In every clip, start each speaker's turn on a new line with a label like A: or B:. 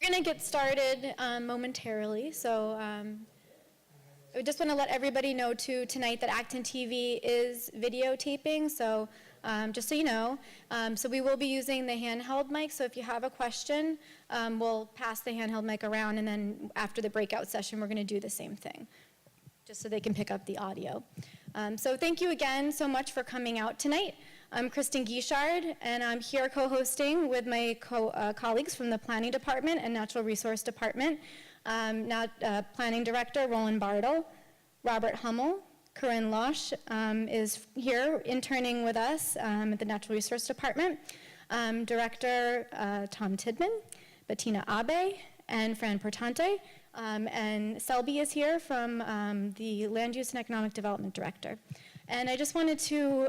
A: going to get started momentarily. So I just want to let everybody know too tonight that ActonTV is videotaping. So just so you know, so we will be using the handheld mic. So if you have a question, we'll pass the handheld mic around, and then after the breakout session, we're going to do the same thing, just so they can pick up the audio. So thank you again so much for coming out tonight. I'm Kristen Guichard, and I'm here co-hosting with my colleagues from the Planning Department and Natural Resource Department. Planning Director Roland Bartle, Robert Hummel, Corinne Losch is here interning with us at the Natural Resource Department. Director Tom Tidman, Bettina Abe, and Fran Portante. And Selby is here from the Land Use and Economic Development Director. And I just wanted to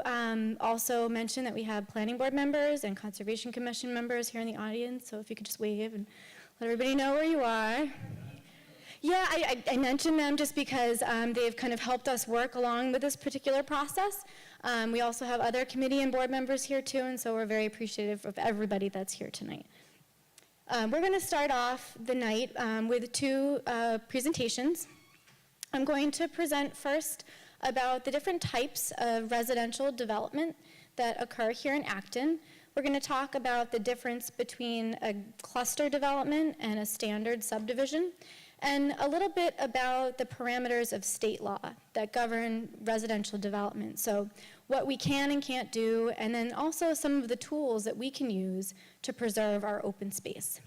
A: also mention that we have Planning Board members and Conservation Commission members here in the audience, so if you could just wave and let everybody know where you are. Yeah, I mentioned them just because they've kind of helped us work along with this particular process. We also have other committee and board members here too, and so we're very appreciative of everybody that's here tonight. We're going to start off the night with two presentations. I'm going to present first about the different types of residential development that occur here in Acton. We're going to talk about the difference between a cluster development and a standard subdivision, and a little bit about the parameters of state law that govern residential development. So what we can and can't do, and then also some of the tools that we can use to preserve our open space.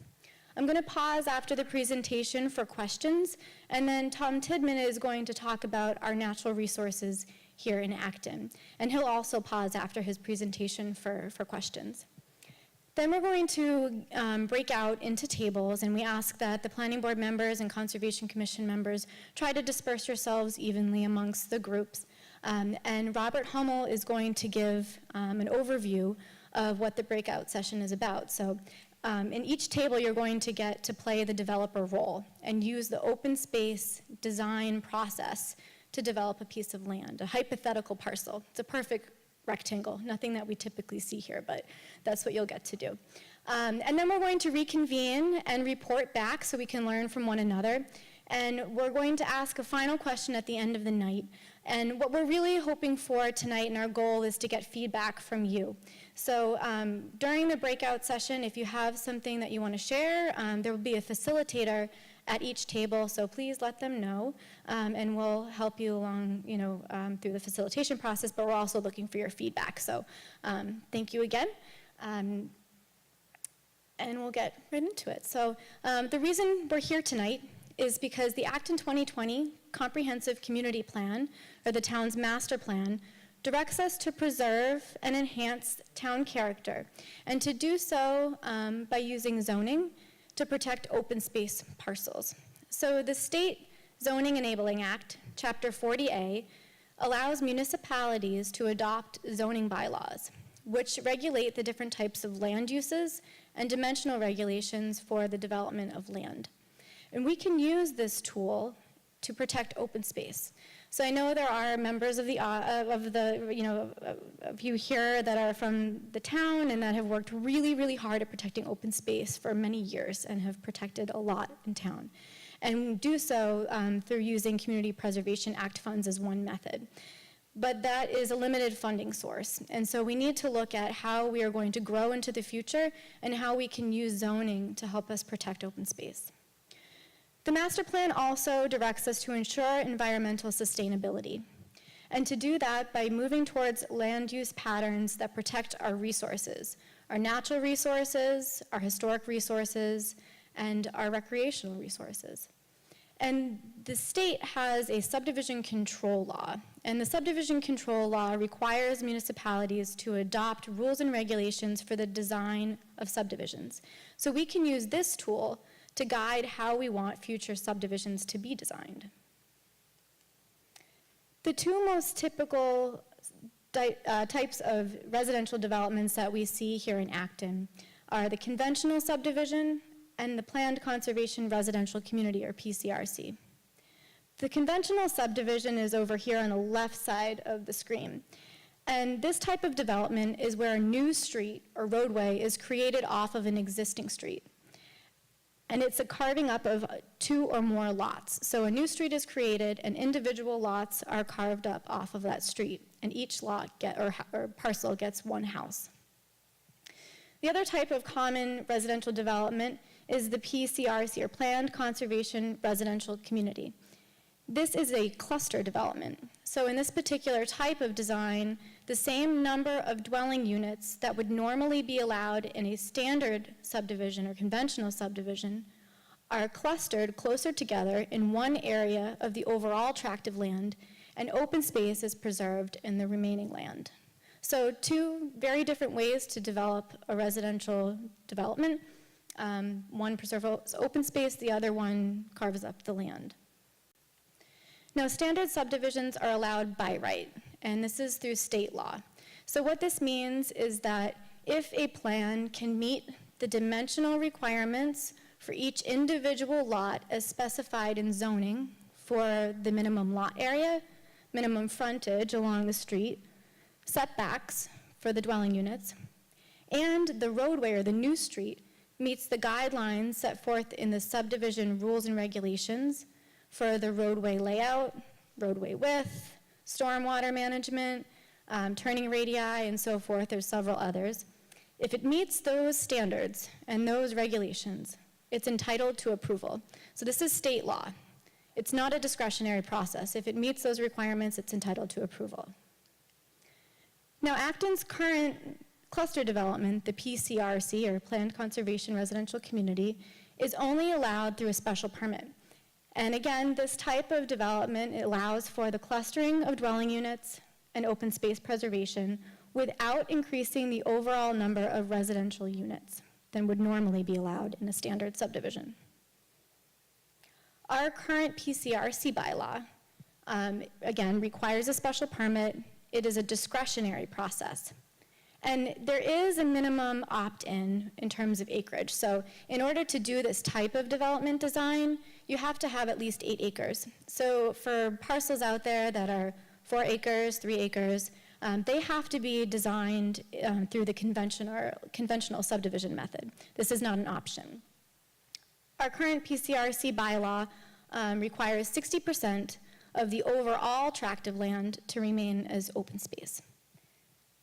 A: I'm going to pause after the presentation for questions, and then Tom Tidman is going to talk about our natural resources here in Acton. And he'll also pause after his presentation for questions. Then we're going to break out into tables, and we ask that the Planning Board members and Conservation Commission members try to disperse yourselves evenly amongst the groups. And Robert Hummel is going to give an overview of what the breakout session is about. So in each table, you're going to get to play the developer role and use the open space design process to develop a piece of land, a hypothetical parcel. It's a perfect rectangle, nothing that we typically see here, but that's what you'll get to do. And then we're going to reconvene and report back so we can learn from one another. And we're going to ask a final question at the end of the night. And what we're really hoping for tonight, and our goal, is to get feedback from you. So during the breakout session, if you have something that you want to share, there will be a facilitator at each table, so please let them know, and we'll help you along, through the facilitation process, but we're also looking for your feedback. So thank you again. And we'll get right into it. So the reason we're here tonight is because the Acton 2020 Comprehensive Community Plan, or the town's master plan, directs us to preserve and enhance town character, and to do so by using zoning to protect open space parcels. So the State Zoning Enabling Act, Chapter 40A, allows municipalities to adopt zoning bylaws, which regulate the different types of land uses and dimensional regulations for the development of land. And we can use this tool to protect open space. So I know there are members of you here that are from the town and that have worked really, really hard at protecting open space for many years and have protected a lot in town. And do so through using Community Preservation Act funds as one method. But that is a limited funding source. And so we need to look at how we are going to grow into the future and how we can use zoning to help us protect open space. The master plan also directs us to ensure environmental sustainability, and to do that by moving towards land use patterns that protect our resources, our natural resources, our historic resources, and our recreational resources. And the state has a subdivision control law, and the subdivision control law requires municipalities to adopt rules and regulations for the design of subdivisions. So we can use this tool to guide how we want future subdivisions to be designed. The two most typical types of residential developments that we see here in Acton are the conventional subdivision and the Planned Conservation Residential Community, or PCRC. The conventional subdivision is over here on the left side of the screen. And this type of development is where a new street or roadway is created off of an existing street. And it's a carving up of 2 or more lots. So a new street is created, and individual lots are carved up off of that street, and each lot or parcel gets 1 house. The other type of common residential development is the PCRC, or Planned Conservation Residential Community. This is a cluster development. So in this particular type of design, the same number of dwelling units that would normally be allowed in a standard subdivision or conventional subdivision are clustered closer together in one area of the overall tract of land, and open space is preserved in the remaining land. So 2 very different ways to develop a residential development. One preserves open space, the other one carves up the land. Now, standard subdivisions are allowed by right, and this is through state law. So what this means is that if a plan can meet the dimensional requirements for each individual lot as specified in zoning for the minimum lot area, minimum frontage along the street, setbacks for the dwelling units, and the roadway or the new street meets the guidelines set forth in the subdivision rules and regulations for the roadway layout, roadway width, stormwater management, turning radii, and so forth. There's several others. If it meets those standards and those regulations, it's entitled to approval. So this is state law. It's not a discretionary process. If it meets those requirements, it's entitled to approval. Now, Acton's current cluster development, the PCRC, or Planned Conservation Residential Community, is only allowed through a special permit. And again, this type of development allows for the clustering of dwelling units and open space preservation without increasing the overall number of residential units than would normally be allowed in a standard subdivision. Our current PCRC bylaw, again, requires a special permit. It is a discretionary process. And there is a minimum opt-in in terms of acreage. So in order to do this type of development design, you have to have at least 8 acres. So for parcels out there that are 4 acres, 3 acres, they have to be designed through the conventional subdivision method. This is not an option. Our current PCRC bylaw requires 60% of the overall tract of land to remain as open space.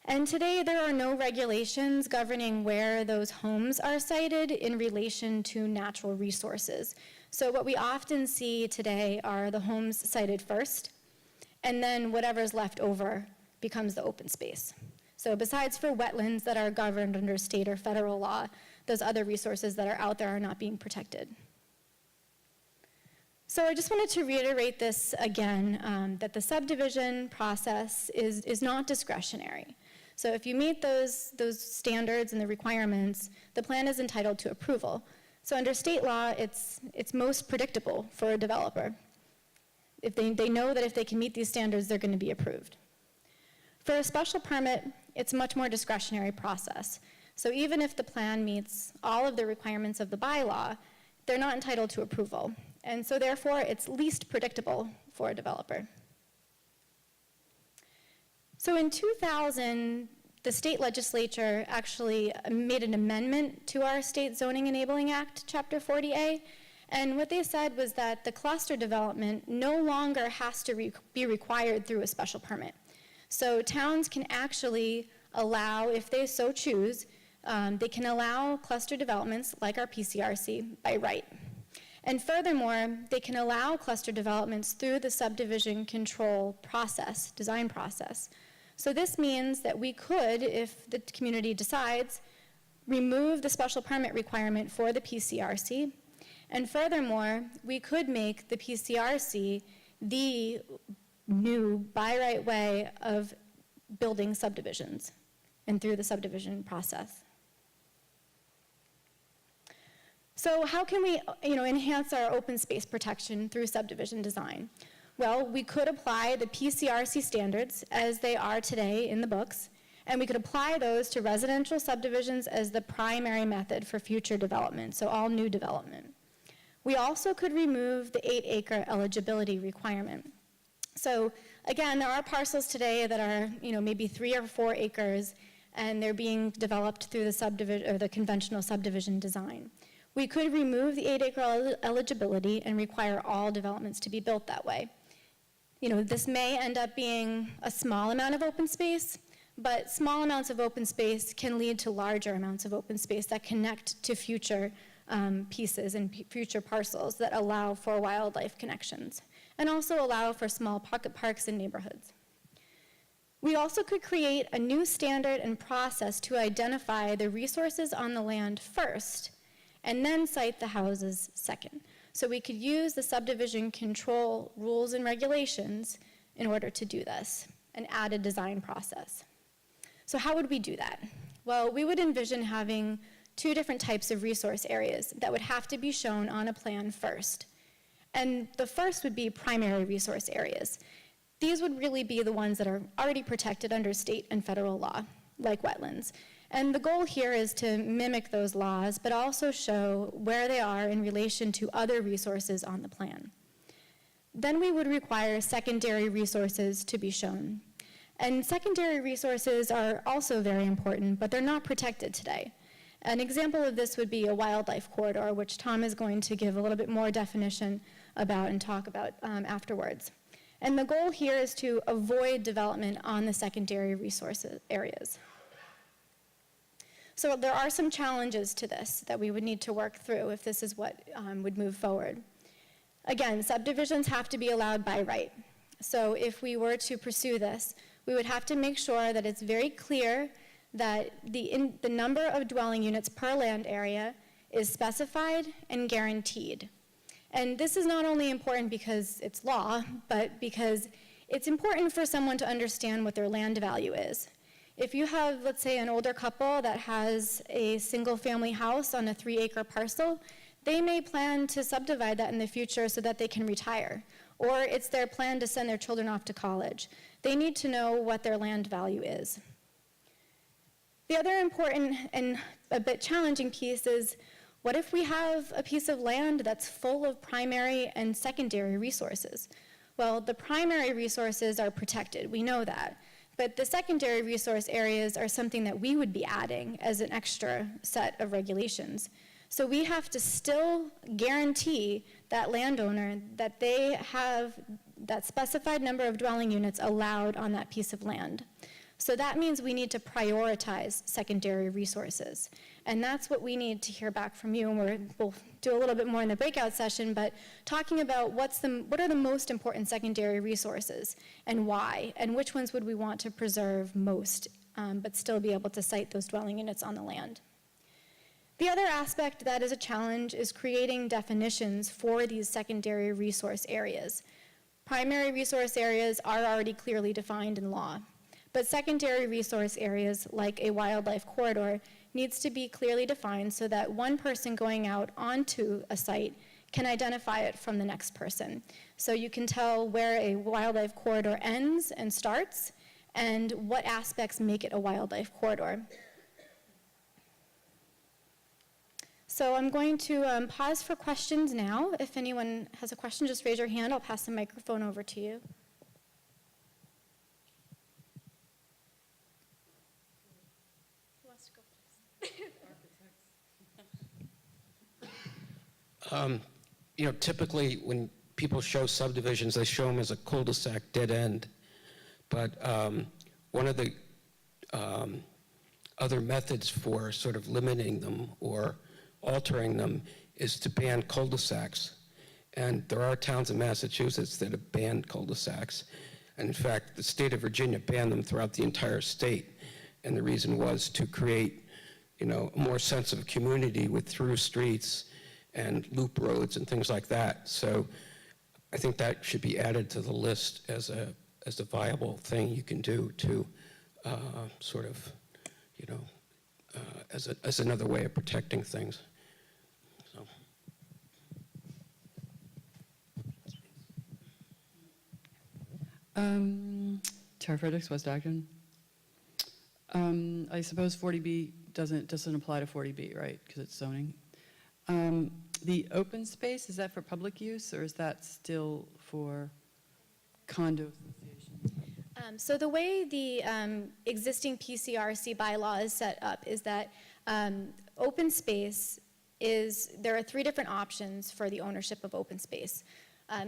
A: And today there are no regulations governing where those homes are sited in relation to natural resources. So what we often see today are the homes sited first, and then whatever's left over becomes the open space. So besides for wetlands that are governed under state or federal law, those other resources that are out there are not being protected. So I just wanted to reiterate this again, that the subdivision process is not discretionary. So if you meet those standards and the requirements, the plan is entitled to approval. So under state law, it's most predictable for a developer. If they know that if they can meet these standards, they're going to be approved. For a special permit, it's a much more discretionary process. So even if the plan meets all of the requirements of the bylaw, they're not entitled to approval. And so therefore, it's least predictable for a developer. So in 2000, the state legislature actually made an amendment to our State Zoning Enabling Act, Chapter 40A, and what they said was that the cluster development no longer has to be required through a special permit. So towns can actually allow, if they so choose, they can allow cluster developments like our PCRC by right. And furthermore, they can allow cluster developments through the subdivision control process, design process. So this means that we could, if the community decides, remove the special permit requirement for the PCRC. And furthermore, we could make the PCRC the new by right way of building subdivisions and through the subdivision process. So how can we enhance our open space protection through subdivision design? Well, we could apply the PCRC standards as they are today in the books, and we could apply those to residential subdivisions as the primary method for future development, so all new development. We also could remove the 8-acre eligibility requirement. So again, there are parcels today that are maybe 3 or 4 acres, and they're being developed through the conventional subdivision design. We could remove the 8-acre eligibility and require all developments to be built that way. This may end up being a small amount of open space, but small amounts of open space can lead to larger amounts of open space that connect to future pieces and future parcels that allow for wildlife connections, and also allow for small pocket parks in neighborhoods. We also could create a new standard and process to identify the resources on the land first, and then site the houses second. So we could use the subdivision control rules and regulations in order to do this, and add a design process. So how would we do that? Well, we would envision having 2 different types of resource areas that would have to be shown on a plan first. And the first would be primary resource areas. These would really be the ones that are already protected under state and federal law, like wetlands. And the goal here is to mimic those laws, but also show where they are in relation to other resources on the plan. Then we would require secondary resources to be shown. And secondary resources are also very important, but they're not protected today. An example of this would be a wildlife corridor, which Tom is going to give a little bit more definition about and talk about afterwards. And the goal here is to avoid development on the secondary resource areas. So there are some challenges to this that we would need to work through if this is what would move forward. Again, subdivisions have to be allowed by right. So if we were to pursue this, we would have to make sure that it's very clear that the number of dwelling units per land area is specified and guaranteed. And this is not only important because it's law, but because it's important for someone to understand what their land value is. If you have, let's say, an older couple that has a single-family house on a 3-acre parcel, they may plan to subdivide that in the future so that they can retire. Or it's their plan to send their children off to college. They need to know what their land value is. The other important and a bit challenging piece is, what if we have a piece of land that's full of primary and secondary resources? Well, the primary resources are protected, we know that. But the secondary resource areas are something that we would be adding as an extra set of regulations. So we have to still guarantee that landowner that they have that specified number of dwelling units allowed on that piece of land. So that means we need to prioritize secondary resources. And that's what we need to hear back from you. And we'll do a little bit more in the breakout session, but talking about what are the most important secondary resources and why, and which ones would we want to preserve most, but still be able to site those dwelling units on the land. The other aspect that is a challenge is creating definitions for these secondary resource areas. Primary resource areas are already clearly defined in law. But secondary resource areas, like a wildlife corridor, needs to be clearly defined so that one person going out onto a site can identify it from the next person. So you can tell where a wildlife corridor ends and starts, and what aspects make it a wildlife corridor. So I'm going to pause for questions now. If anyone has a question, just raise your hand. I'll pass the microphone over to you.
B: Typically when people show subdivisions, they show them as a cul-de-sac dead end. But one of the other methods for sort of limiting them or altering them is to ban cul-de-sacs. And there are towns in Massachusetts that have banned cul-de-sacs. And in fact, the state of Virginia banned them throughout the entire state. And the reason was to create, a more sense of community with through streets and loop roads and things like that. So I think that should be added to the list as a viable thing you can do to as another way of protecting things. So.
C: Tara Fredericks, West Acton. I suppose 40B doesn't apply to 40B, right? Because it's zoning. The open space, is that for public use, or is that still for condo associations?
A: So the way the existing PCRC bylaw is set up is that open space is there are 3 different options for the ownership of open space.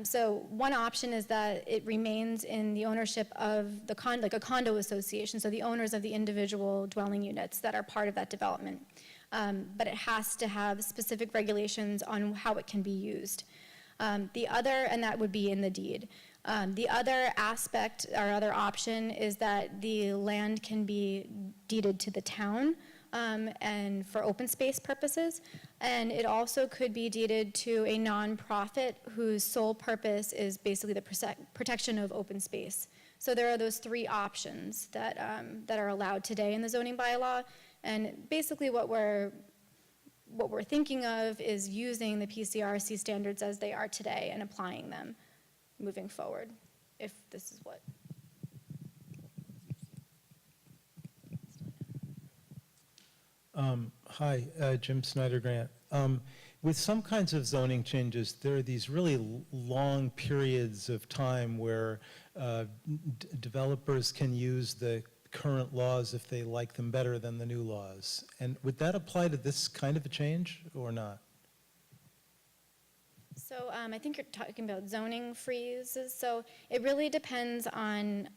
A: So one option is that it remains in the ownership of the like a condo association, so the owners of the individual dwelling units that are part of that development. But it has to have specific regulations on how it can be used. The other, and that would be in the deed. The other aspect, or other option, is that the land can be deeded to the town and for open space purposes. And it also could be deeded to a nonprofit whose sole purpose is basically the protection of open space. So there are those 3 options that are allowed today in the zoning bylaw. And basically what we're thinking of is using the PCRC standards as they are today and applying them moving forward, if this is what.
D: Hi, Jim Snyder Grant. With some kinds of zoning changes, there are these really long periods of time where developers can use the current laws if they like them better than the new laws. And would that apply to this kind of a change or not?
A: So I think you're talking about zoning freezes. So it really depends on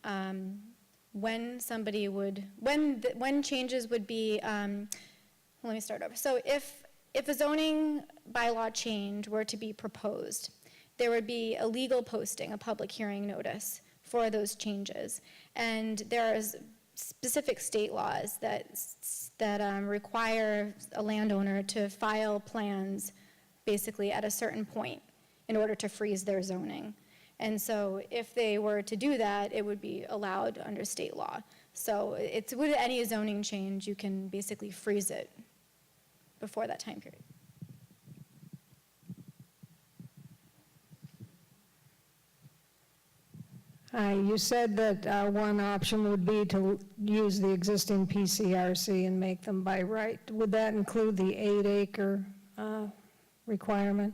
A: when somebody would, when changes would be, let me start over. So if a zoning bylaw change were to be proposed, there would be a legal posting, a public hearing notice for those changes. And there is specific state laws that require a landowner to file plans basically at a certain point in order to freeze their zoning. And so if they were to do that, it would be allowed under state law. So it's with any zoning change, you can basically freeze it before that time period.
E: You said that one option would be to use the existing PCRC and make them by right. Would that include the 8-acre requirement?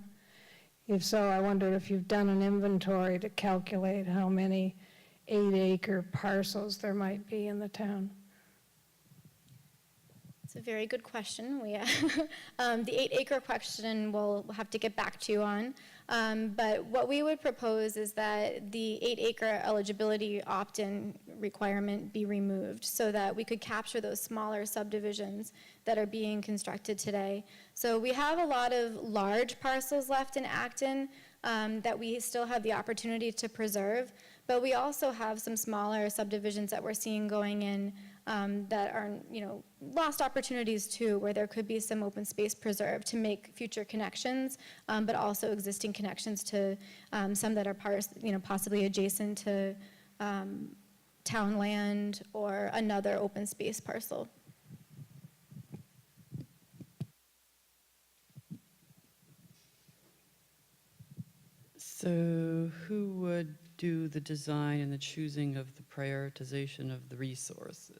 E: If so, I wondered if you've done an inventory to calculate how many 8-acre parcels there might be in the town.
A: It's a very good question. The 8-acre question we'll have to get back to you on. But what we would propose is that the 8-acre eligibility opt-in requirement be removed so that we could capture those smaller subdivisions that are being constructed today. So we have a lot of large parcels left in Acton that we still have the opportunity to preserve, but we also have some smaller subdivisions that we're seeing going in that are, lost opportunities too, where there could be some open space preserved to make future connections, but also existing connections to some that are possibly adjacent to town land or another open space parcel.
C: So who would do the design and the choosing of the prioritization of the resources?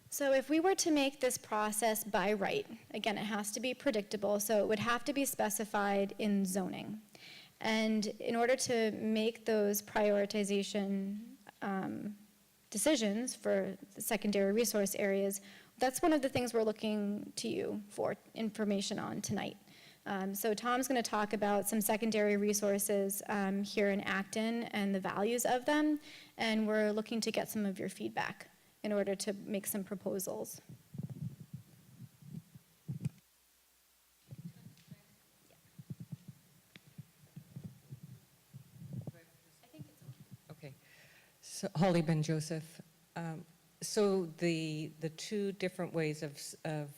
A: So if we were to make this process by right, again, it has to be predictable, so it would have to be specified in zoning. And in order to make those prioritization decisions for the secondary resource areas, that's one of the things we're looking to you for information on tonight. So Tom's going to talk about some secondary resources here in Acton and the values of them, and we're looking to get some of your feedback in order to make some proposals.
F: Okay. So Holly Ben Joseph. So the 2 different ways of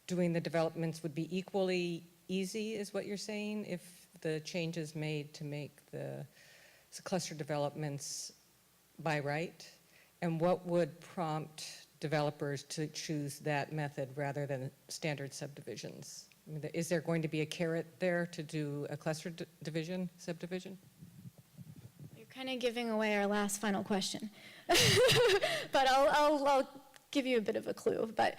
F: doing the developments would be equally easy, is what you're saying, if the changes made to make the cluster developments by right? And what would prompt developers to choose that method rather than standard subdivisions? I mean, is there going to be a carrot there to do a cluster subdivision?
A: You're kind of giving away our last final question, but I'll give you a bit of a clue. But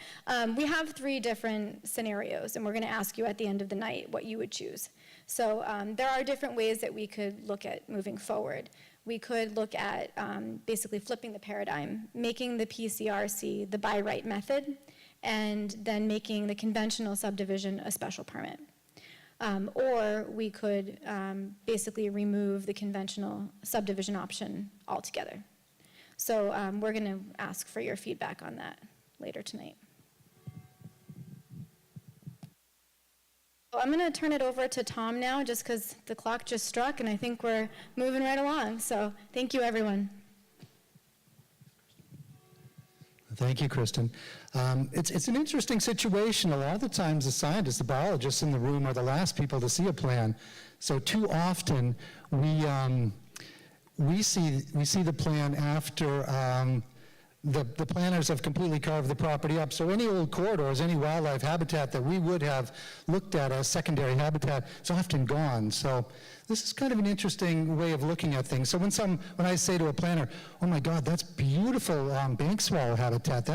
A: we have 3 different scenarios, and we're going to ask you at the end of the night what you would choose. So there are different ways that we could look at moving forward. We could look at basically flipping the paradigm, making the PCRC the by right method, and then making the conventional subdivision a special permit. Or we could basically remove the conventional subdivision option altogether. So we're going to ask for your feedback on that later tonight. So I'm going to turn it over to Tom now, just because the clock just struck, and I think we're moving right along. So thank you, everyone.
G: Thank you, Kristen. It's an interesting situation. A lot of the times the scientists, the biologists in the room are the last people to see a plan. So too often we see the plan after the planners have completely carved the property up. So any old corridors, any wildlife habitat that we would have looked at as secondary habitat is often gone. So this is kind of an interesting way of looking at things. So when I say to a planner, oh my God, that's beautiful bank swallow habitat.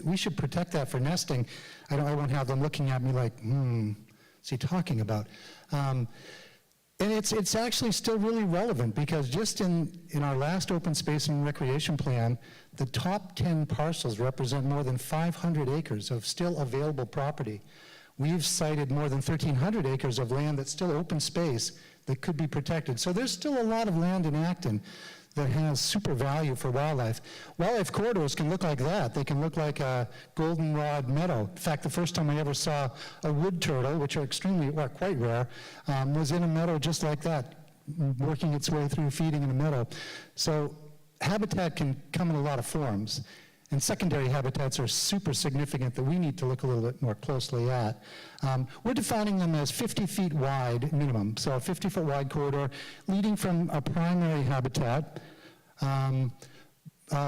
G: We should protect that for nesting. I won't have them looking at me like, what's he talking about? And it's actually still really relevant, because just in our last open space and recreation plan, the top 10 parcels represent more than 500 acres of still available property. We've cited more than 1,300 acres of land that's still open space that could be protected. So there's still a lot of land in Acton that has super value for wildlife. Wildlife corridors can look like that. They can look like a goldenrod meadow. In fact, the first time I ever saw a wood turtle, which are quite rare, was in a meadow just like that, working its way through feeding in a meadow. So habitat can come in a lot of forms, and secondary habitats are super significant that we need to look a little bit more closely at. We're defining them as 50 feet wide minimum, so a 50-foot wide corridor leading from a primary habitat,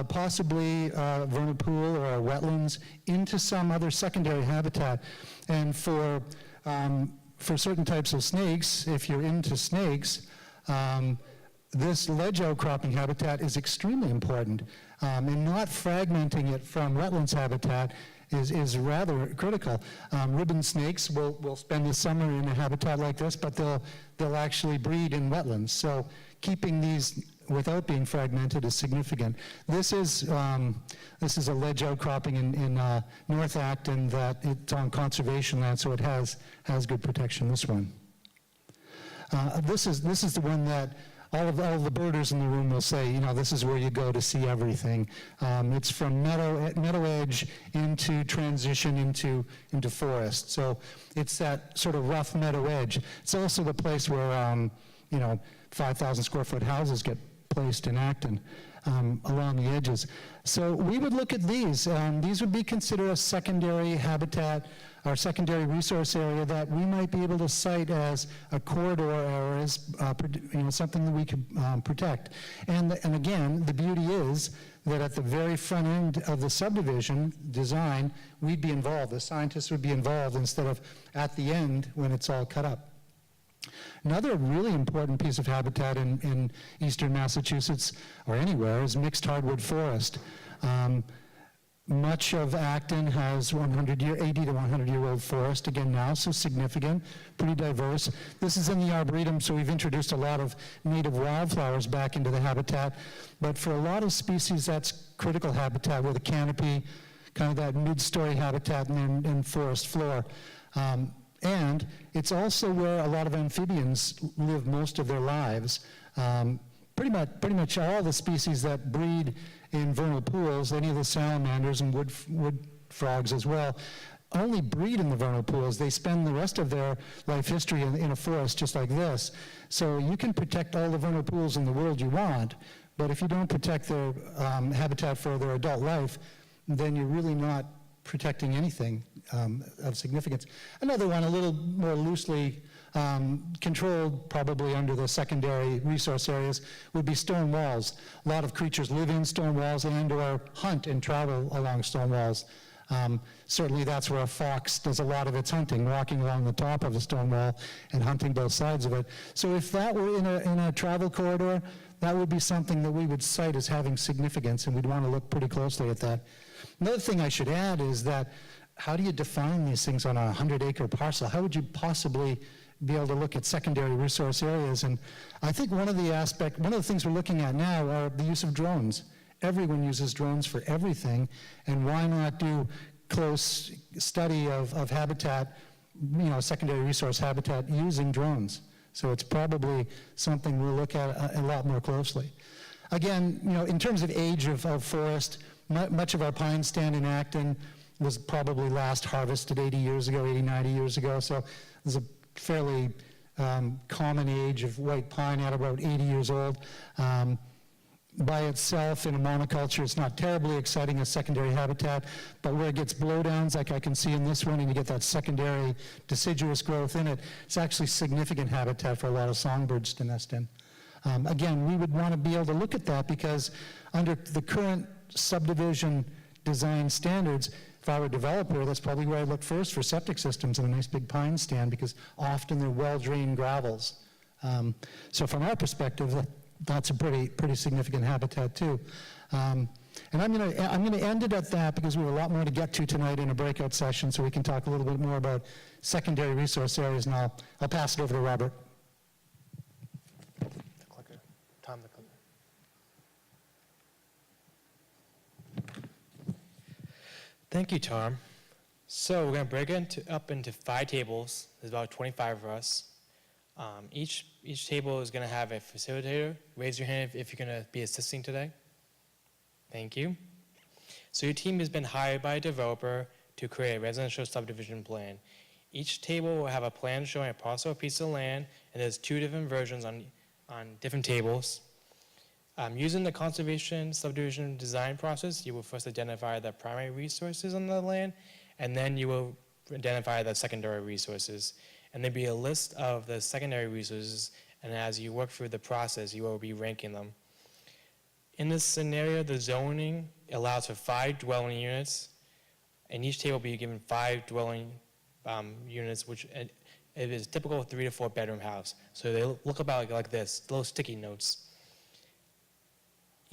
G: possibly a vernal pool or a wetlands, into some other secondary habitat. And for certain types of snakes, if you're into snakes, this ledge outcropping habitat is extremely important, and not fragmenting it from wetlands habitat is rather critical. Ribbon snakes will spend the summer in a habitat like this, but they'll actually breed in wetlands. So keeping these without being fragmented is significant. This is a ledge outcropping in North Acton that it's on conservation land, so it has good protection. This one. This is the one that all of the birders in the room will say, this is where you go to see everything. It's from meadow edge into transition into forest. So it's that sort of rough meadow edge. It's also the place where 5,000 square foot houses get placed in Acton along the edges. So we would look at these. These would be considered a secondary habitat, our secondary resource area that we might be able to cite as a corridor or as something that we could protect. And again, the beauty is that at the very front end of the subdivision design, we'd be involved. The scientists would be involved instead of at the end when it's all cut up. Another really important piece of habitat in eastern Massachusetts, or anywhere, is mixed hardwood forest. Much of Acton has 80 to 100-year-old forest, again now, so significant, pretty diverse. This is in the Arboretum, so we've introduced a lot of native wildflowers back into the habitat. But for a lot of species, that's critical habitat with a canopy, kind of that mid-story habitat and forest floor. And it's also where a lot of amphibians live most of their lives. Pretty much all the species that breed in vernal pools, any of the salamanders and wood frogs as well, only breed in the vernal pools. They spend the rest of their life history in a forest just like this. So you can protect all the vernal pools in the world you want, but if you don't protect their habitat for their adult life, then you're really not protecting anything of significance. Another one, a little more loosely controlled, probably under the secondary resource areas, would be stone walls. A lot of creatures live in stone walls and or hunt and travel along stone walls. Certainly that's where a fox does a lot of its hunting, walking along the top of a stone wall and hunting both sides of it. So if that were in a travel corridor, that would be something that we would cite as having significance, and we'd want to look pretty closely at that. Another thing I should add is that how do you define these things on a 100-acre parcel? How would you possibly be able to look at secondary resource areas? And I think one of the things we're looking at now are the use of drones. Everyone uses drones for everything, and why not do close study of habitat, secondary resource habitat using drones. So it's probably something we'll look at a lot more closely. Again, in terms of age of forest, much of our pine stand in Acton was probably last harvested 80 years ago, 80, 90 years ago. So there's a fairly common age of white pine at about 80 years old. By itself, in a monoculture, it's not terribly exciting as secondary habitat, but where it gets blowdowns, like I can see in this one, and you get that secondary deciduous growth in it, it's actually significant habitat for a lot of songbirds to nest in. Again, we would want to be able to look at that because under the current subdivision design standards, if I were a developer, that's probably where I'd look first for septic systems and a nice big pine stand, because often they're well-drained gravels. So from our perspective, that's a pretty significant habitat too. And I'm gonna end it at that because we have a lot more to get to tonight in a breakout session, so we can talk a little bit more about secondary resource areas, and I'll pass it over to Robert.
H: The clicker. Tom, the clicker. Thank you, Tom. So we're going to break it up into 5 tables. There's about 25 of us. Each table is going to have a facilitator. Raise your hand if you're going to be assisting today. Thank you. So your team has been hired by a developer to create a residential subdivision plan. Each table will have a plan showing a parcel or piece of land, and there's 2 different versions on different tables. Using the conservation subdivision design process, you will first identify the primary resources on the land, and then you will identify the secondary resources. And there'll be a list of the secondary resources, and as you work through the process, you will be ranking them. In this scenario, the zoning allows for 5 dwelling units, and each table will be given 5 dwelling units, which it is typical 3 to 4 bedroom house. So they look about like this, little sticky notes.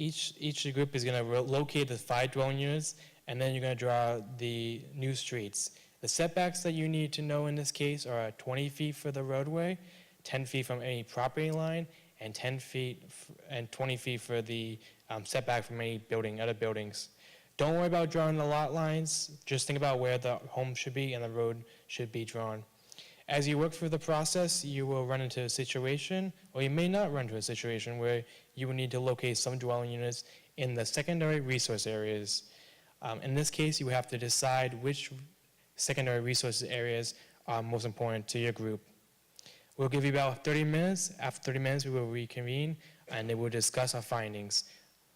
H: Each group is going to locate the 5 dwelling units, and then you're going to draw the new streets. The setbacks that you need to know in this case are 20 feet for the roadway, 10 feet from any property line, and 10 feet and 20 feet for the setback from any other buildings. Don't worry about drawing the lot lines. Just think about where the home should be and the road should be drawn. As you work through the process, you will run into a situation, or you may not run into a situation, where you will need to locate some dwelling units in the secondary resource areas. In this case, you have to decide which secondary resource areas are most important to your group. We'll give you about 30 minutes. After 30 minutes, we will reconvene, and then we'll discuss our findings.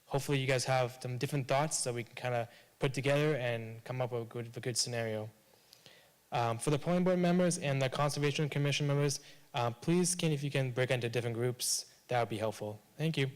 H: Hopefully, you guys have some different thoughts that we can kind of put together and come up with a good scenario. For the planning board members and the conservation commission members, please, if you can break into different groups, that would be helpful. Thank you.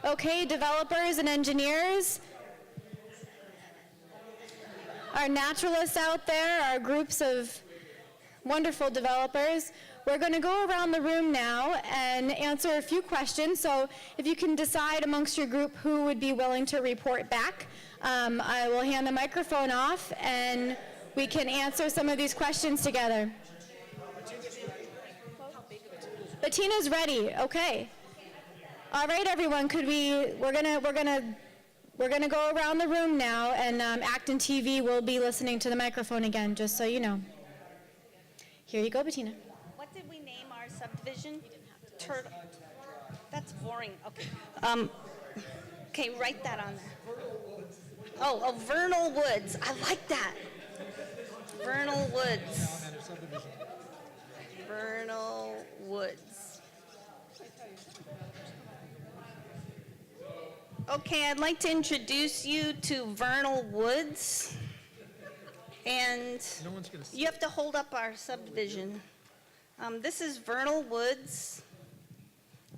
A: Okay, developers and engineers, our naturalists out there, our groups of wonderful developers. We're going to go around the room now and answer a few questions. So if you can decide amongst your group who would be willing to report back, I will hand the microphone off and we can answer some of these questions together. Bettina's ready. Okay. All right, everyone. We're gonna go around the room now, and ActonTV will be listening to the microphone again, just so you know. Here you go, Bettina.
I: What did we name our subdivision? Turtle. That's boring. Okay. Okay, write that on there. Oh, Vernal Woods. I like that. Vernal Woods. Vernal Woods. Okay, I'd like to introduce you to Vernal Woods. And you have to hold up our subdivision. This is Vernal Woods.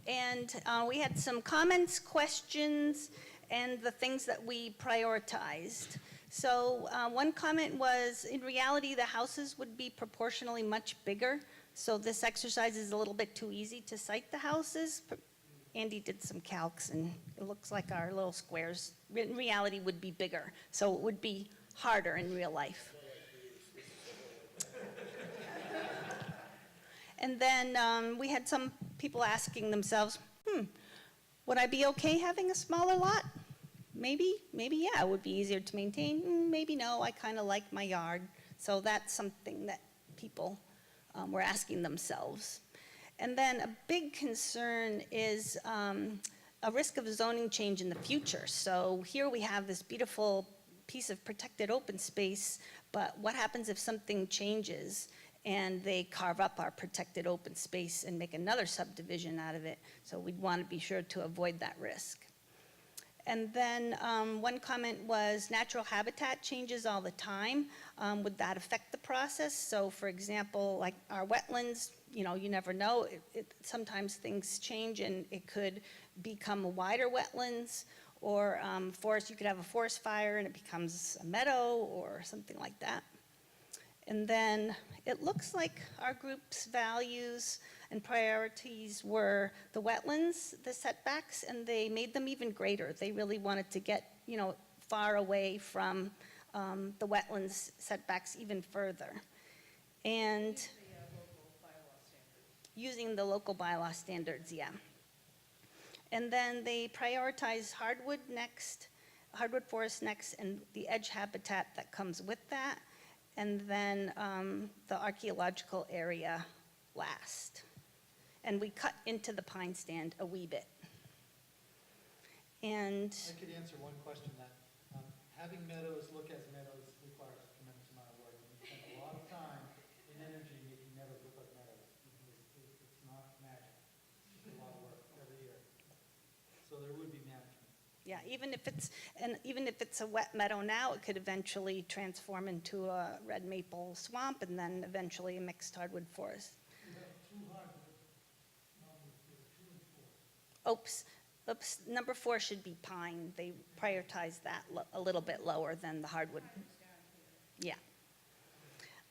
I: And we had some comments, questions, and the things that we prioritized. So one comment was, in reality, the houses would be proportionally much bigger. So this exercise is a little bit too easy to cite the houses. Andy did some calcs, and it looks like our little squares, in reality, would be bigger. So it would be harder in real life. And then we had some people asking themselves, would I be okay having a smaller lot? Maybe, yeah, it would be easier to maintain. Maybe no, I kind of like my yard. So that's something that people were asking themselves. And then a big concern is a risk of zoning change in the future. So here we have this beautiful piece of protected open space, but what happens if something changes and they carve up our protected open space and make another subdivision out of it? So we'd want to be sure to avoid that risk. And then one comment was natural habitat changes all the time. Would that affect the process? So for example, like our wetlands, you never know. Sometimes things change and it could become a wider wetlands, or forest, you could have a forest fire and it becomes a meadow or something like that. And then it looks like our group's values and priorities were the wetlands, the setbacks, and they made them even greater. They really wanted to get, far away from the wetlands setbacks even further. And using the local bylaw standards, yeah. And then they prioritized hardwood next, hardwood forest next, and the edge habitat that comes with that. And then the archaeological area last. And we cut into the pine stand a wee bit. And
G: I could answer one question that having meadows look as meadows requires a tremendous amount of work. And we spend a lot of time and energy making meadows look like meadows. It's not magic. It's a lot of work every year. So there would be management.
I: yeah, even if it's a wet meadow now, it could eventually transform into a red maple swamp and then eventually a mixed hardwood forest. Oops, number 4 should be pine. They prioritize that a little bit lower than the hardwood. Yeah.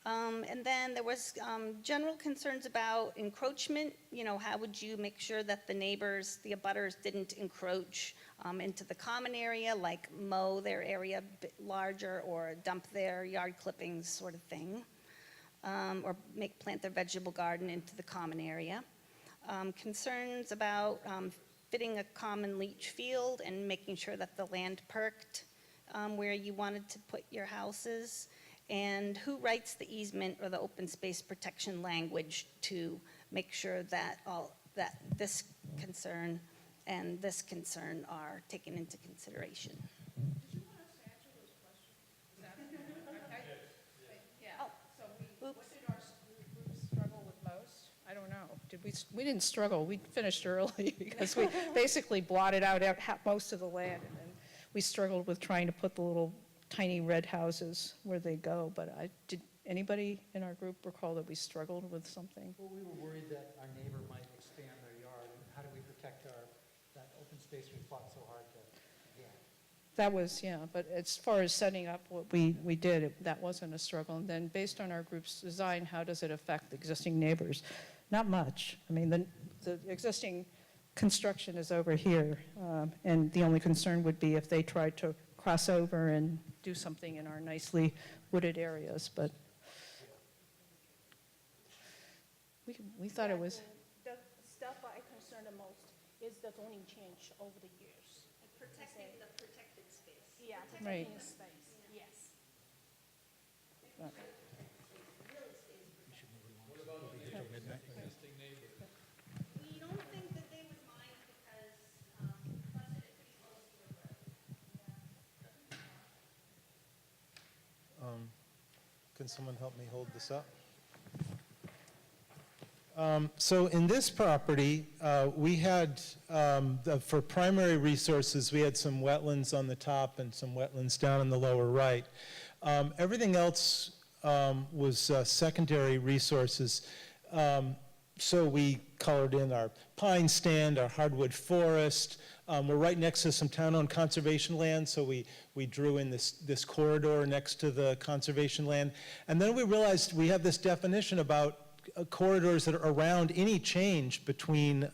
I: And then there was general concerns about encroachment. How would you make sure that the neighbors, the abutters, didn't encroach into the common area, like mow their area a bit larger or dump their yard clippings sort of thing, or plant their vegetable garden into the common area. Concerns about fitting a common leach field and making sure that the land perked where you wanted to put your houses, and who writes the easement or the open space protection language to make sure that this concern and this concern are taken into consideration.
J: Did you want us to answer those questions? What did our group struggle with most? I don't know. We didn't struggle. We finished early because we basically blotted out most of the land, and then we struggled with trying to put the little tiny red houses where they go. But did anybody in our group recall that we struggled with something?
G: Well, we were worried that our neighbor might expand their yard, and how do we protect that open space we fought so hard to get?
J: That was, yeah, but as far as setting up what we did, that wasn't a struggle. And then based on our group's design, how does it affect the existing neighbors? Not much. I mean, the existing construction is over here, and the only concern would be if they tried to cross over and do something in our nicely wooded areas, but we thought it was.
K: The stuff I'm concerned the most is the zoning change over the years.
I: Protecting the protected space.
K: Yeah,
J: Right.
K: protecting the space, yes.
I: We don't think that they would mind because plus it is pretty close to the road.
D: Can someone help me hold this up? So in this property, we had, for primary resources, we had some wetlands on the top and some wetlands down in the lower right. Everything else was secondary resources. So we colored in our pine stand, our hardwood forest. We're right next to some town-owned conservation land, so we drew in this corridor next to the conservation land. And then we realized we have this definition about corridors that are around any change between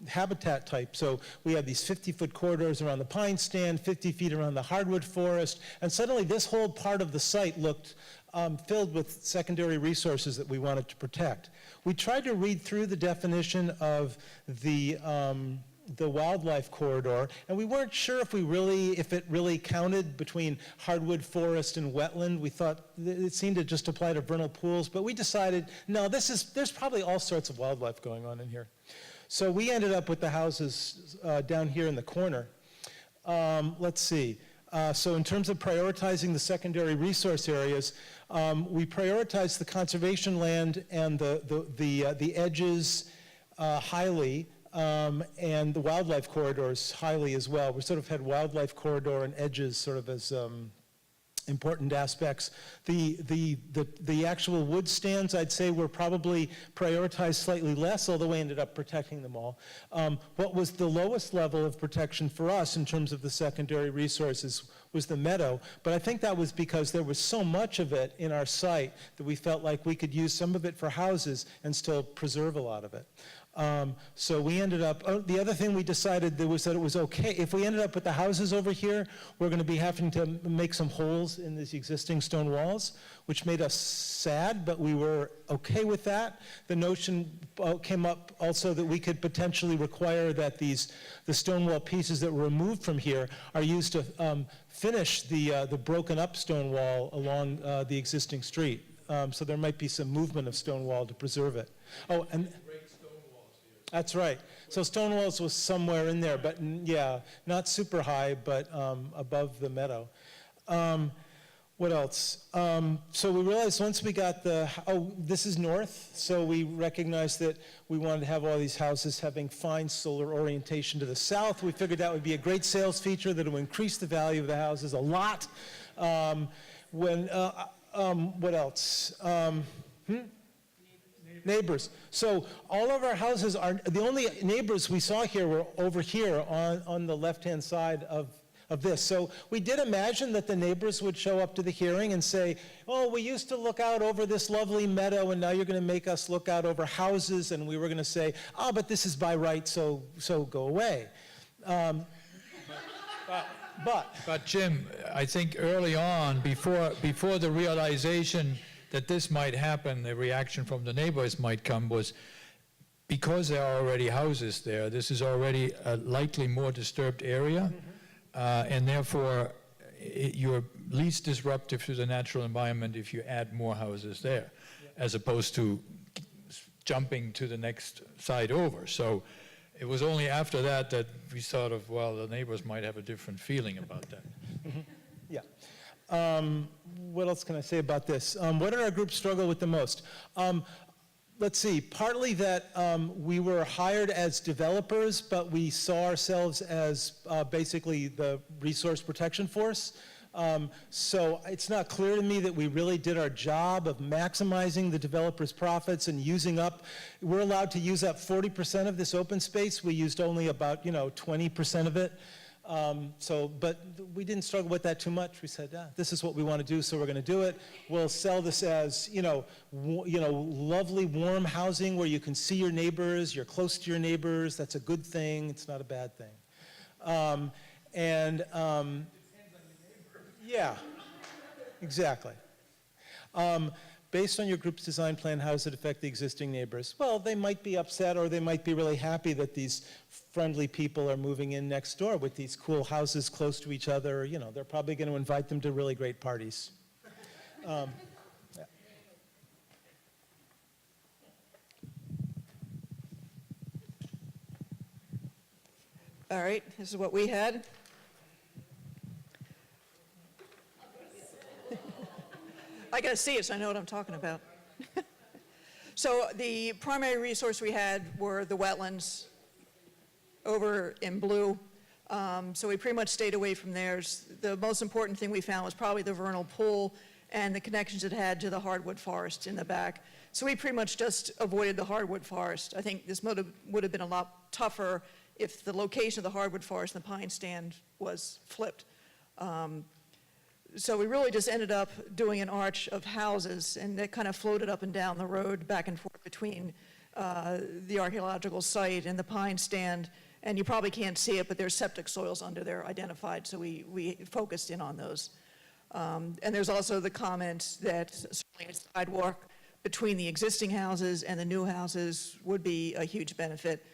D: habitat type. So we have these 50-foot corridors around the pine stand, 50 feet around the hardwood forest, and suddenly this whole part of the site looked filled with secondary resources that we wanted to protect. We tried to read through the definition of the wildlife corridor, and we weren't sure if it really counted between hardwood forest and wetland. We thought it seemed to just apply to vernal pools, but we decided, no, there's probably all sorts of wildlife going on in here. So we ended up with the houses down here in the corner. Let's see. So in terms of prioritizing the secondary resource areas, we prioritized the conservation land and the edges highly, and the wildlife corridors highly as well. We sort of had wildlife corridor and edges sort of as important aspects. The actual wood stands, I'd say, were probably prioritized slightly less, although we ended up protecting them all. What was the lowest level of protection for us in terms of the secondary resources was the meadow, but I think that was because there was so much of it in our site that we felt like we could use some of it for houses and still preserve a lot of it. So we ended up, the other thing we decided was that it was okay, if we ended up with the houses over here, we're going to be having to make some holes in these existing stone walls, which made us sad, but we were okay with that. The notion came up also that we could potentially require that the stone wall pieces that were removed from here are used to finish the broken up stone wall along the existing street. So there might be some movement of stone wall to preserve it. Oh, and that's right. So stone walls was somewhere in there, but yeah, not super high, but above the meadow. What else? So we realized once we got this is north, so we recognized that we wanted to have all these houses having fine solar orientation to the south. We figured that would be a great sales feature, that it would increase the value of the houses a lot. What else? Neighbors. So all of our houses are, the only neighbors we saw here were over here on the left-hand side of this. So we did imagine that the neighbors would show up to the hearing and say, oh, we used to look out over this lovely meadow and now you're going to make us look out over houses, and we were going to say, oh, but this is by right, so go away.
L: But Jim, I think early on, before the realization that this might happen, the reaction from the neighbors might come was, because there are already houses there, this is already a likely more disturbed area, and therefore you're least disruptive to the natural environment if you add more houses there, as opposed to jumping to the next side over. So it was only after that we thought of, well, the neighbors might have a different feeling about that.
D: Yeah. What else can I say about this? What did our group struggle with the most? Let's see, partly that we were hired as developers, but we saw ourselves as basically the resource protection force. So it's not clear to me that we really did our job of maximizing the developers' profits and using up. We're allowed to use up 40% of this open space. We used only about 20% of it. But we didn't struggle with that too much. We said, this is what we want to do, so we're going to do it. We'll sell this as, lovely warm housing where you can see your neighbors, you're close to your neighbors. That's a good thing. It's not a bad thing. Yeah, exactly. Based on your group's design plan, how does it affect the existing neighbors? Well, they might be upset, or they might be really happy that these friendly people are moving in next door with these cool houses close to each other. They're probably going to invite them to really great parties. Yeah.
M: All right, this is what we had. I got to see it so I know what I'm talking about. So the primary resource we had were the wetlands over in blue. So we pretty much stayed away from theirs. The most important thing we found was probably the vernal pool and the connections it had to the hardwood forest in the back. So we pretty much just avoided the hardwood forest. I think this would have been a lot tougher if the location of the hardwood forest and the pine stand was flipped. So we really just ended up doing an arch of houses, and it kind of floated up and down the road, back and forth between the archaeological site and the pine stand. And you probably can't see it, but there's septic soils under there identified, so we focused in on those. And there's also the comment that certainly a sidewalk between the existing houses and the new houses would be a huge benefit.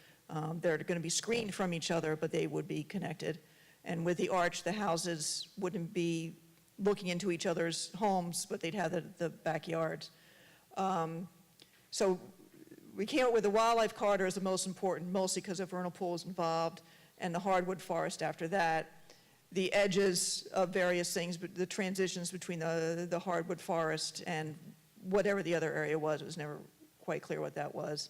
M: They're going to be screened from each other, but they would be connected. And with the arch, the houses wouldn't be looking into each other's homes, but they'd have the backyards. So we came up with the wildlife corridor as the most important, mostly because of vernal pools involved, and the hardwood forest after that. The edges of various things, but the transitions between the hardwood forest and whatever the other area was, it was never quite clear what that was.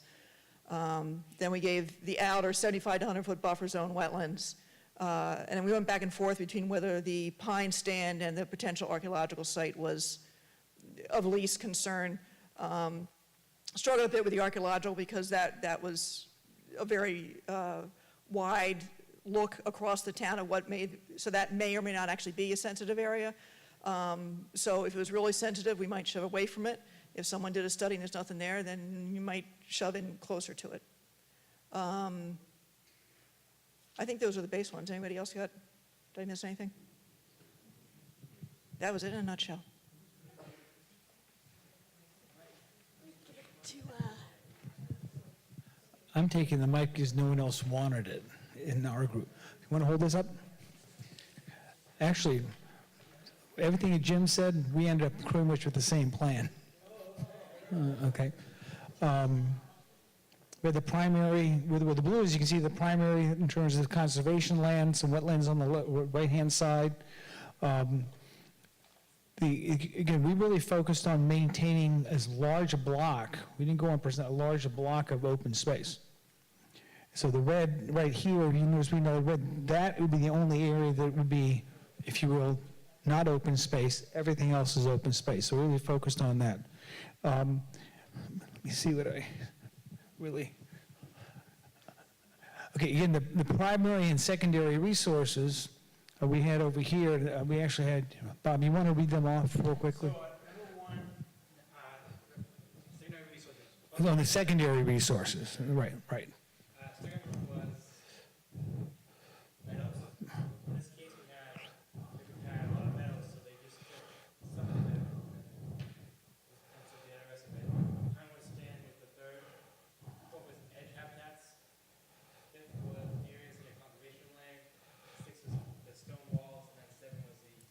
M: Then we gave the outer 75 to 100-foot buffer zone wetlands. And then we went back and forth between whether the pine stand and the potential archaeological site was of least concern. Struggled a bit with the archaeological because that was a very wide look across the town of so that may or may not actually be a sensitive area. So if it was really sensitive, we might shove away from it. If someone did a study and there's nothing there, then you might shove in closer to it. I think those are the base ones. Anybody else got, did I miss anything? That was it in a nutshell.
N: I'm taking the mic because no one else wanted it in our group. You want to hold this up? Actually, everything that Jim said, we ended up pretty much with the same plan. Okay. With the primary, with the blue, as you can see, the primary in terms of conservation land, some wetlands on the right-hand side. Again, we really focused on maintaining as large a block. We didn't go on percent, a large block of open space. So the red right here, you notice we know red, that would be the only area that would be, if you will, not open space. Everything else is open space. So we really focused on that. Let me see what I really. Okay, again, the primary and secondary resources we had over here, we actually had, Bob, you want to read them off real quickly?
H: So, number one, secondary resources.
N: On the secondary resources, right.
H: Second was, meadows. In this case, we had a lot of meadows, so they just took some of them. And so the rest of it. Kind of stand with the third. Fourth was edge habitats. Fifth was areas near conservation land. Sixth was the stone walls, and then seven was the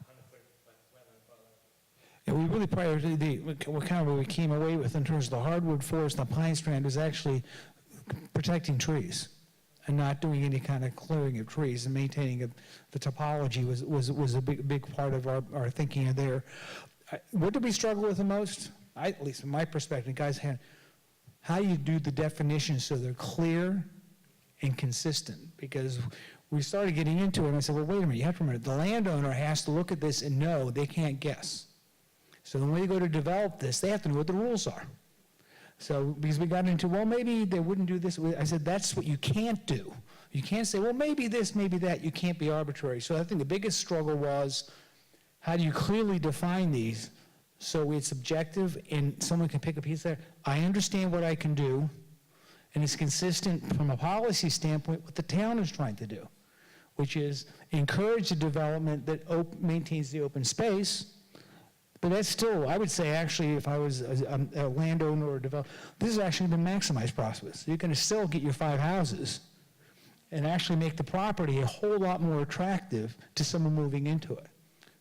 H: 100-foot wetland buffer.
N: Yeah, we really prioritized what we came away with in terms of the hardwood forest, the pine strand, was actually protecting trees and not doing any kind of clearing of trees, and maintaining the topology was a big part of our thinking there. What did we struggle with the most? At least from my perspective, guys, how you do the definitions so they're clear and consistent, because we started getting into it and I said, well, wait a minute, you have to remember, the landowner has to look at this and know they can't guess. So when we go to develop this, they have to know what the rules are. So, because we got into, well, maybe they wouldn't do this. I said, that's what you can't do. You can't say, well, maybe this, maybe that. You can't be arbitrary. So I think the biggest struggle was, how do you clearly define these so it's objective and someone can pick a piece there? I understand what I can do, and it's consistent from a policy standpoint what the town is trying to do, which is encourage the development that maintains the open space. But that's still, I would say, actually, if I was a landowner or a developer, this is actually the maximized process. You're going to still get your 5 houses and actually make the property a whole lot more attractive to someone moving into it.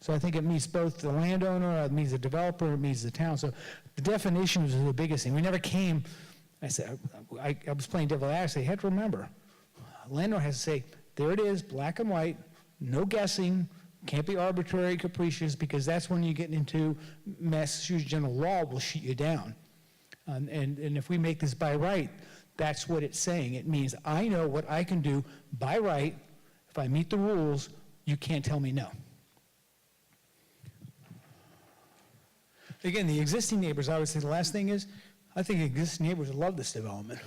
N: So I think it meets both the landowner, it meets the developer, it meets the town. So the definition was the biggest thing. We never came, I said, I was playing devil advocate. You have to remember, a landowner has to say, there it is, black and white, no guessing. Can't be arbitrary, capricious, because that's when you get into Massachusetts general law will shoot you down. And if we make this by right, that's what it's saying. It means I know what I can do by right. If I meet the rules, you can't tell me no. Again, the existing neighbors, I would say the last thing is, I think existing neighbors love this development.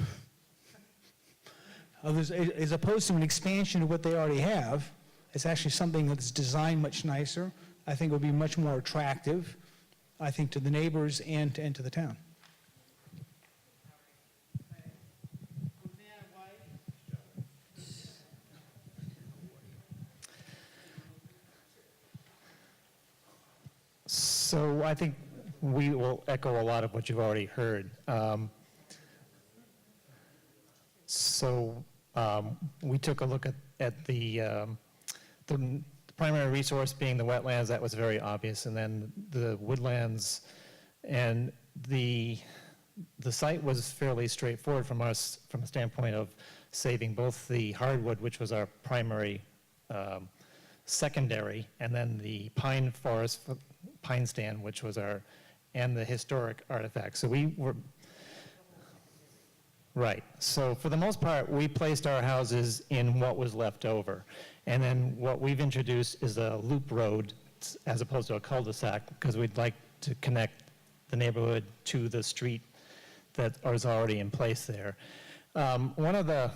N: As opposed to an expansion of what they already have, it's actually something that's designed much nicer. I think it would be much more attractive, I think, to the neighbors and to the town.
O: So I think we will echo a lot of what you've already heard. We took a look at the primary resource being the wetlands. That was very obvious, and then the woodlands, and the site was fairly straightforward from us from a standpoint of saving both the hardwood, which was our primary secondary, and then the pine forest, pine stand, which was and the historic artifacts. So we were, right. So for the most part, we placed our houses in what was left over. And then what we've introduced is a loop road as opposed to a cul-de-sac, because we'd like to connect the neighborhood to the street that is already in place there. One of the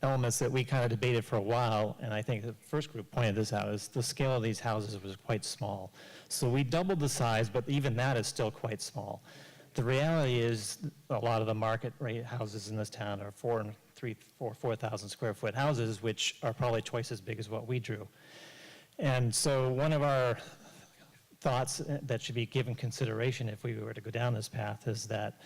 O: elements that we kind of debated for a while, and I think the first group pointed this out, is the scale of these houses was quite small. So we doubled the size, but even that is still quite small. The reality is a lot of the market rate houses in this town are 4,000 square foot houses, which are probably twice as big as what we drew. And so one of our thoughts that should be given consideration if we were to go down this path is that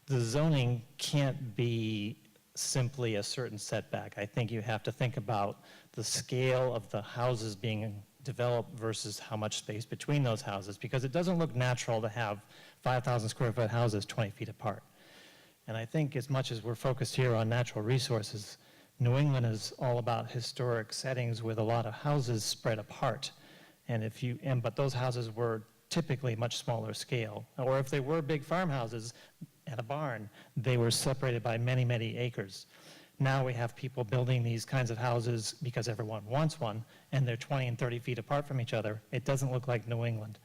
O: the zoning can't be simply a certain setback. I think you have to think about the scale of the houses being developed versus how much space between those houses, because it doesn't look natural to have 5,000 square foot houses 20 feet apart. And I think as much as we're focused here on natural resources, New England is all about historic settings with a lot of houses spread apart. But those houses were typically much smaller scale. Or if they were big farmhouses and a barn, they were separated by many, many acres. Now we have people building these kinds of houses because everyone wants one, and they're 20 and 30 feet apart from each other. It doesn't look like New England.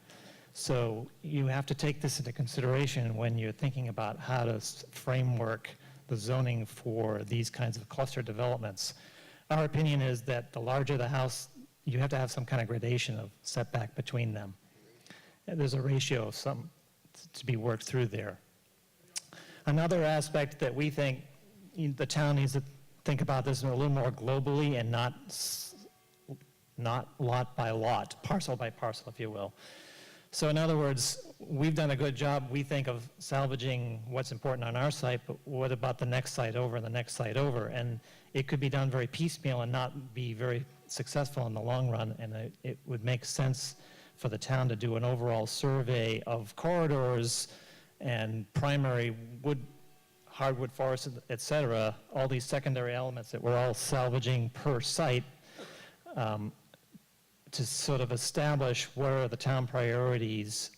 O: So you have to take this into consideration when you're thinking about how to framework the zoning for these kinds of cluster developments. Our opinion is that the larger the house, you have to have some kind of gradation of setback between them. And there's a ratio of some to be worked through there. Another aspect that we think the town needs to think about this a little more globally and not lot by lot, parcel by parcel, if you will. So in other words, we've done a good job, we think, of salvaging what's important on our site, but what about the next site over and the next site over? And it could be done very piecemeal and not be very successful in the long run, and it would make sense for the town to do an overall survey of corridors and primary wood, hardwood forests, et cetera, all these secondary elements that we're all salvaging per site, to sort of establish what are the town priorities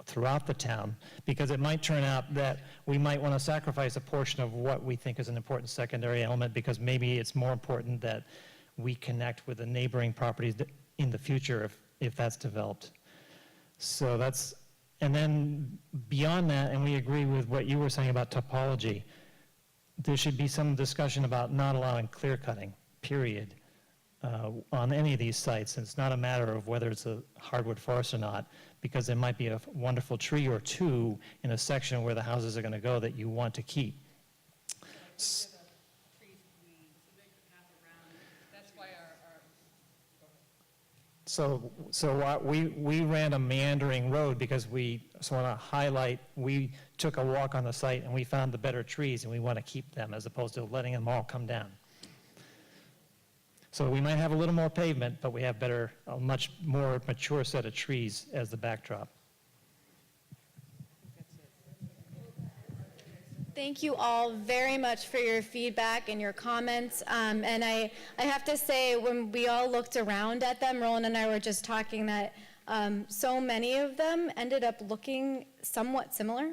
O: throughout the town, because it might turn out that we might want to sacrifice a portion of what we think is an important secondary element, because maybe it's more important that we connect with the neighboring properties in the future if that's developed. So that's, and then beyond that, and we agree with what you were saying about topology, there should be some discussion about not allowing clear cutting, period, on any of these sites. And it's not a matter of whether it's a hardwood forest or not, because there might be a wonderful tree or two in a section where the houses are going to go that you want to keep. So we ran a meandering road because we just want to highlight, we took a walk on the site and we found the better trees and we want to keep them as opposed to letting them all come down. So we might have a little more pavement, but we have a much more mature set of trees as the backdrop.
A: Thank you all very much for your feedback and your comments. And I have to say, when we all looked around at them, Roland and I were just talking that so many of them ended up looking somewhat similar.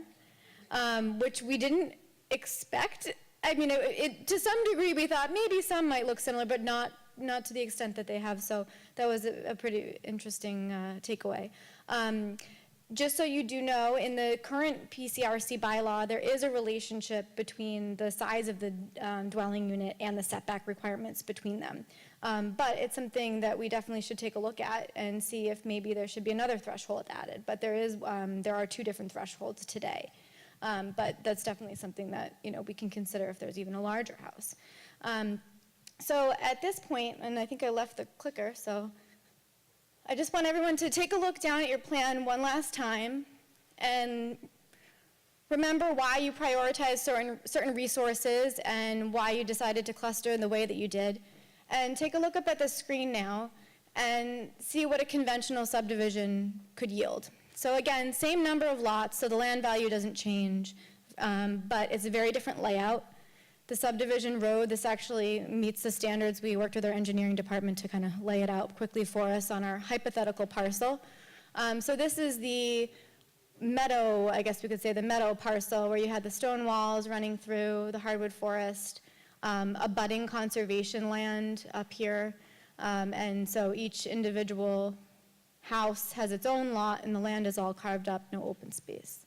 A: which we didn't expect. I mean, to some degree, we thought maybe some might look similar, but not to the extent that they have. So that was a pretty interesting takeaway. Just so you do know, in the current PCRC bylaw, there is a relationship between the size of the dwelling unit and the setback requirements between them. But it's something that we definitely should take a look at and see if maybe there should be another threshold added. But there are 2 different thresholds today. But that's definitely something that, we can consider if there's even a larger house. So at this point, and I think I left the clicker, so I just want everyone to take a look down at your plan one last time and remember why you prioritized certain resources and why you decided to cluster in the way that you did. And take a look up at the screen now and see what a conventional subdivision could yield. So again, same number of lots, so the land value doesn't change, but it's a very different layout. The subdivision road, this actually meets the standards. We worked with our engineering department to kind of lay it out quickly for us on our hypothetical parcel. So this is the meadow, I guess we could say the meadow parcel, where you had the stone walls running through the hardwood forest, abutting conservation land up here. And so each individual house has its own lot and the land is all carved up, no open space.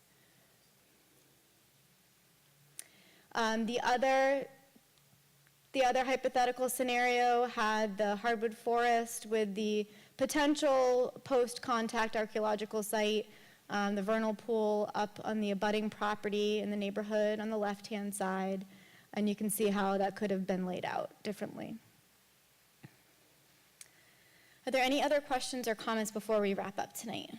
A: The other hypothetical scenario had the hardwood forest with the potential post-contact archaeological site, the vernal pool up on the abutting property in the neighborhood on the left-hand side, and you can see how that could have been laid out differently. Are there any other questions or comments before we wrap up tonight?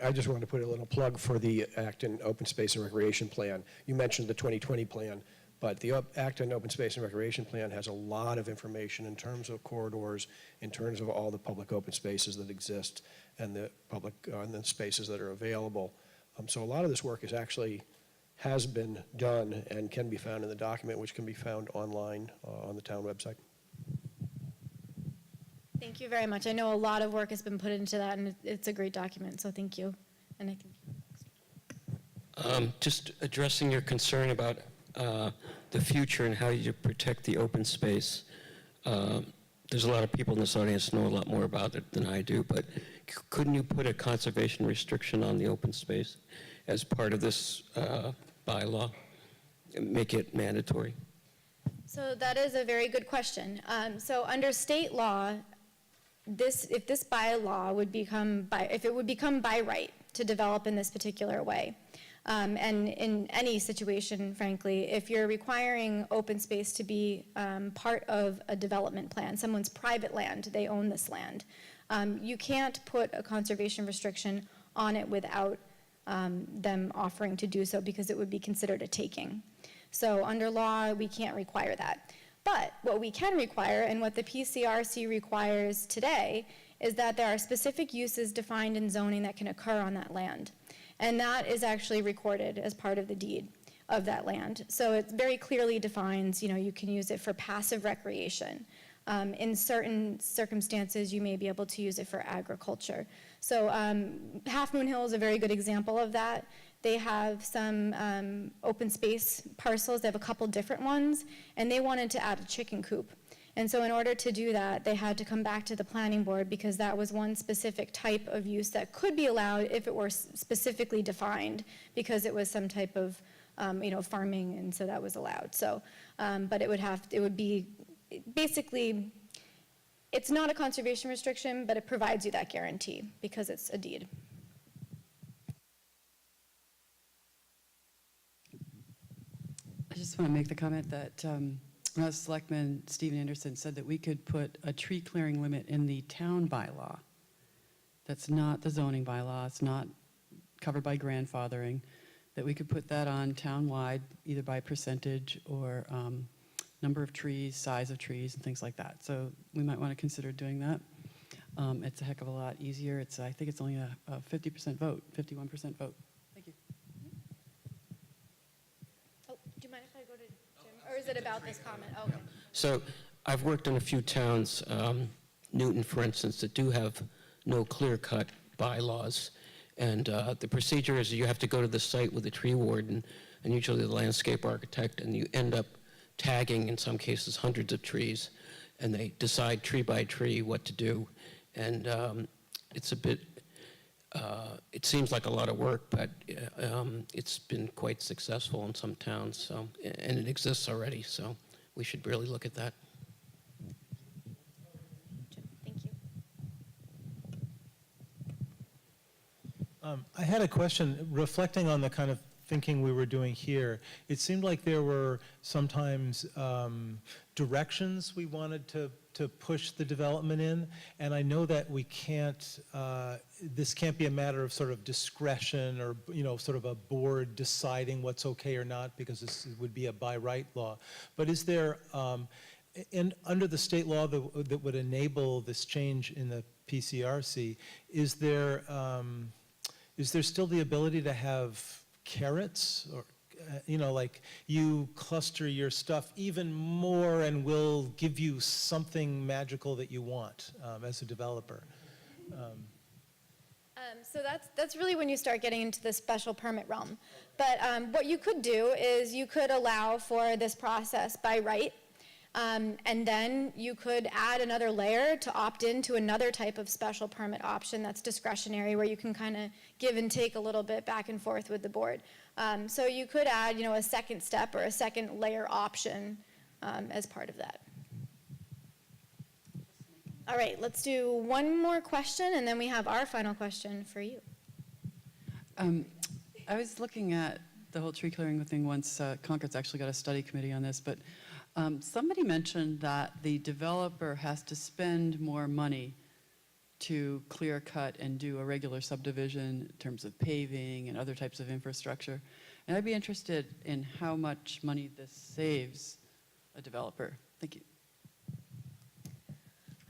P: I just wanted to put a little plug for the Acton Open Space and Recreation Plan. You mentioned the 2020 plan, but the Acton Open Space and Recreation Plan has a lot of information in terms of corridors, in terms of all the public open spaces that exist and the public and the spaces that are available. So a lot of this work has been done and can be found in the document, which can be found online on the town website.
A: Thank you very much. I know a lot of work has been put into that, and it's a great document, so thank you. And I think
B: just addressing your concern about the future and how you protect the open space. There's a lot of people in this audience who know a lot more about it than I do, but couldn't you put a conservation restriction on the open space as part of this bylaw? Make it mandatory?
A: so that is a very good question. So under state law, if this bylaw would become by right to develop in this particular way, and in any situation, frankly, if you're requiring open space to be part of a development plan, someone's private land, they own this land, you can't put a conservation restriction on it without them offering to do so, because it would be considered a taking. So under law, we can't require that. But what we can require, and what the PCRC requires today, is that there are specific uses defined in zoning that can occur on that land. And that is actually recorded as part of the deed of that land. So it very clearly defines, you can use it for passive recreation. In certain circumstances, you may be able to use it for agriculture. So Half Moon Hill is a very good example of that. They have some open space parcels. They have a couple different ones, and they wanted to add a chicken coop. And so in order to do that, they had to come back to the planning board, because that was one specific type of use that could be allowed if it were specifically defined, because it was some type of farming, and so that was allowed. So, but it would be basically, it's not a conservation restriction, but it provides you that guarantee because it's a deed.
C: I just want to make the comment that Selectman Stephen Anderson said that we could put a tree clearing limit in the town bylaw. That's not the zoning bylaw. It's not covered by grandfathering. That we could put that on town-wide, either by percentage or number of trees, size of trees, and things like that. So we might want to consider doing that. It's a heck of a lot easier. I think it's only a 50% vote, 51% vote. Thank you.
A: Oh, do you mind if I go to Jim? Or is it about this comment? Oh, okay.
B: So I've worked in a few towns Newton, for instance, that do have no clear-cut bylaws. And the procedure is you have to go to the site with the tree warden and usually the landscape architect, and you end up tagging, in some cases, hundreds of trees, and they decide tree by tree what to do. And it's a bit, it seems like a lot of work, but it's been quite successful in some towns, so, and it exists already, so we should really look at that.
A: Thank you.
D: I had a question, reflecting on the kind of thinking we were doing here. It seemed like there were sometimes directions we wanted to push the development in, and I know that we can't, this can't be a matter of sort of discretion or, sort of a board deciding what's okay or not, because this would be a by right law. But is there, under the state law that would enable this change in the PCRC, is there still the ability to have carrots, or like you cluster your stuff even more and we'll give you something magical that you want as a developer?
A: So that's really when you start getting into the special permit realm. But what you could do is you could allow for this process by right, and then you could add another layer to opt into another type of special permit option that's discretionary, where you can kind of give and take a little bit back and forth with the board. So you could add, a second step or a second layer option as part of that. All right, let's do one more question, and then we have our final question for you.
C: I was looking at the whole tree clearing thing once. Concord's actually got a study committee on this, but somebody mentioned that the developer has to spend more money to clear cut and do a regular subdivision in terms of paving and other types of infrastructure. And I'd be interested in how much money this saves a developer. Thank you.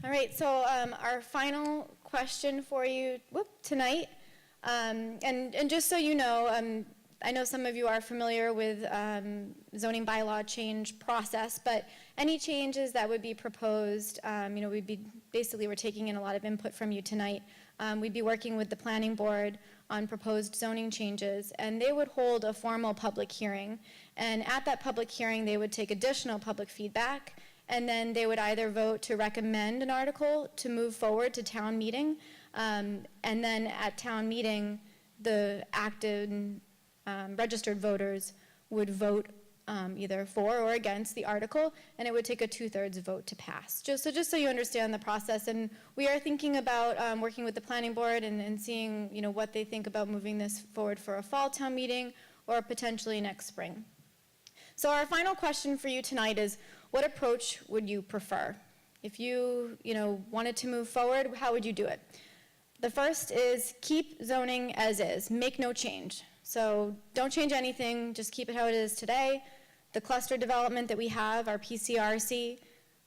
A: All right, so our final question for you tonight, and just so you know, I know some of you are familiar with zoning bylaw change process, but any changes that would be proposed, we're taking in a lot of input from you tonight. We'd be working with the planning board on proposed zoning changes, and they would hold a formal public hearing. And at that public hearing, they would take additional public feedback, and then they would either vote to recommend an article to move forward to town meeting, and then at town meeting, the Acton registered voters would vote either for or against the article, and it would take a 2/3 vote to pass. Just so you understand the process, and we are thinking about working with the planning board and seeing what they think about moving this forward for a fall town meeting or potentially next spring. So our final question for you tonight is, what approach would you prefer? If you wanted to move forward, how would you do it? The first is keep zoning as is, make no change. So don't change anything, just keep it how it is today. The cluster development that we have, our PCRC,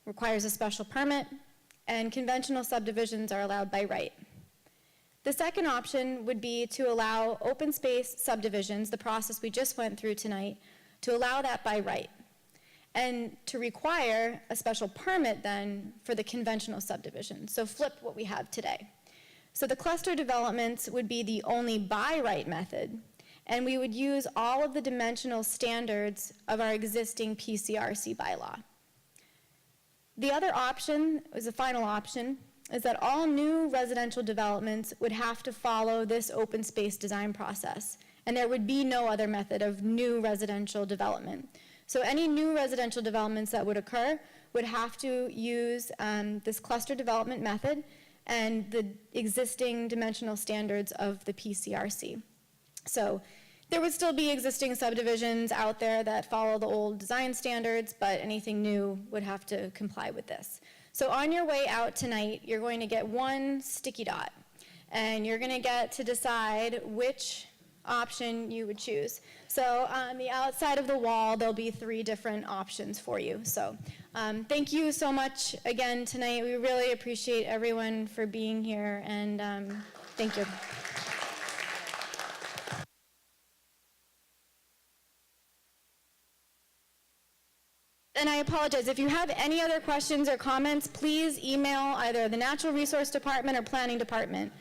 A: requires a special permit, and conventional subdivisions are allowed by right. The second option would be to allow open space subdivisions, the process we just went through tonight, to allow that by right, and to require a special permit then for the conventional subdivision. So flip what we have today. So the cluster developments would be the only by right method, and we would use all of the dimensional standards of our existing PCRC bylaw. The other option, is the final option, is that all new residential developments would have to follow this open space design process, and there would be no other method of new residential development. So any new residential developments that would occur would have to use this cluster development method and the existing dimensional standards of the PCRC. So there would still be existing subdivisions out there that follow the old design standards, but anything new would have to comply with this. So on your way out tonight, you're going to get one sticky dot, and you're going to get to decide which option you would choose. So on the outside of the wall, there'll be 3 different options for you. So thank you so much again tonight. We really appreciate everyone for being here, and thank you. And I apologize, if you have any other questions or comments, please email either the Natural Resource Department or Planning Department.